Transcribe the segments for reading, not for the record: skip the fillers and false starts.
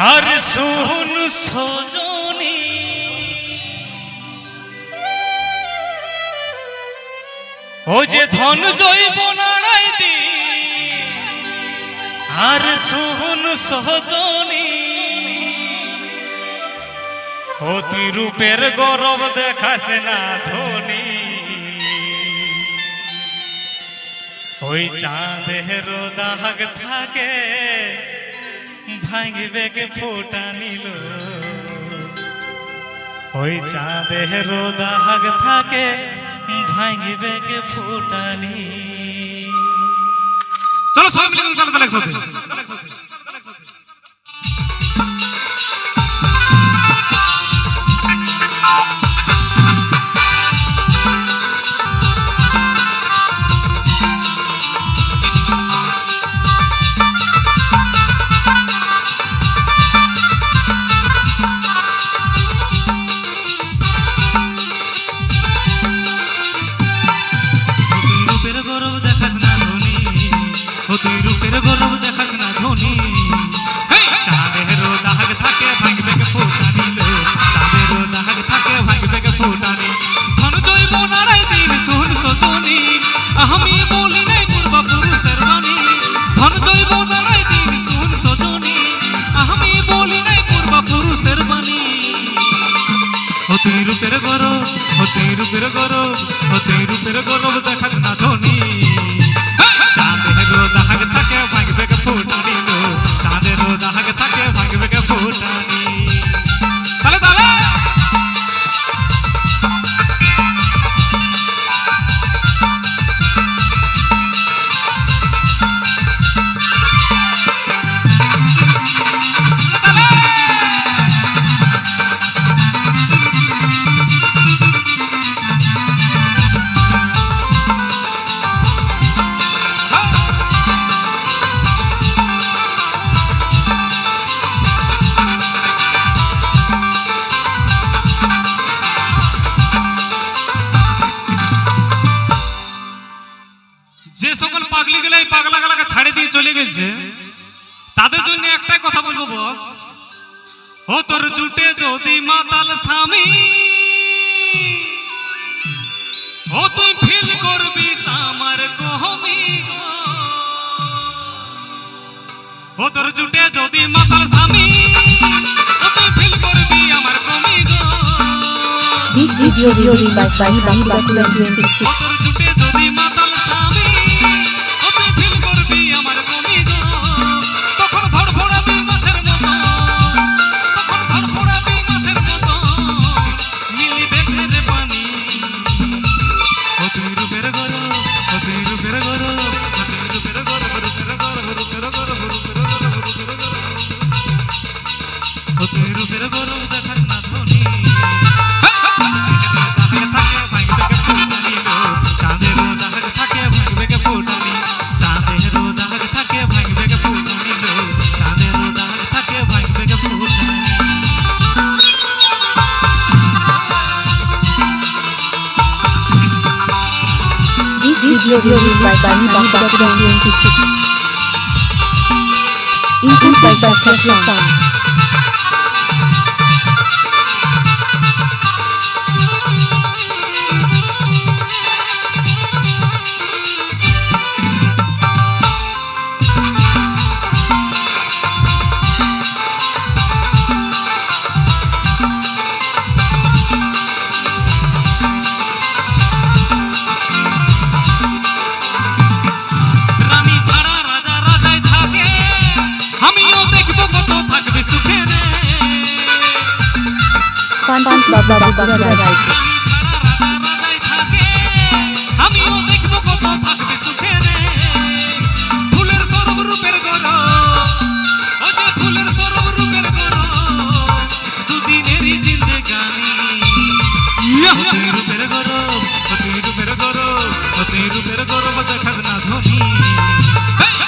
আর শোন সজনী ও যে ধন জৈব নাড়াই দি আর শোন সজনী ও তুই রূপের গৌরব দেখাস না ধনী ওই চাঁদের দাগ থাকে ভাঙিবে কে ফোটা নিল ওই চাঁদের দাগ থাকে ভাঙিবে কে ফোটা নি চলো সবাই মিলে গান গান একসাথে আমি বলি নাই পূর্বপুরুষের বাণী ধন জৈব নাড়াই দিন শুন সজনী আমি বলি নাই পূর্বপুরুষের বাণী ও তুই রূপের গৌরব ও তুই রূপের গৌরব ও তুই রূপের গৌরব দেখাস না ধনী চাঁদের দাগ থাকে ভাঙবে কে ফোটানি চাঁদের দাগ থাকে ভাঙবে কে ফোটানি তালে তালে যে সকল পাগলি গুলো এই পাগলা গালাকে ছাড়ে দিয়ে চলে গেছে তাদের জন্য একটাই কথা বলবো বস ও তোর জুটে যদি মাতাল স্বামী ও তুই ফিল করবি আমার কহমি ও তোর জুটে যদি মাতাল স্বামী ও তুই ফিল করবি আমার কমি গো This video recorded by Bahi Bakula 26. ও তোর জুটে যদি মাতাল স্বামী Video recorded by Bahi Bakula 26. Input by Basha Sound. Fun Baba Bakula Right. আমিও দেখব কত থাকবে সুখে রে ফুলের সরব রূপের গরব ও যে ফুলের সরব রূপের গরব দুদিনেরই জিন্দেগানি তুই রূপের গরব ও তুই রূপের গরব ও তুই রূপের গরব দেখাস না ধনী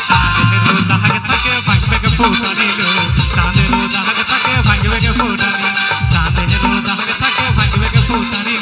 চাঁদের দাগ থাকে ভাঙবে কে ফোটানি চাঁদের দাগ থাকে ভাঙবে কে ফোটানি চাঁদের দাগ থাকে ভাঙবে কে ফোটানি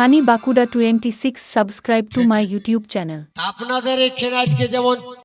Hani Bakuda 26 subscribe to my YouTube channel. আপনাদের এখানে আজকে যেমন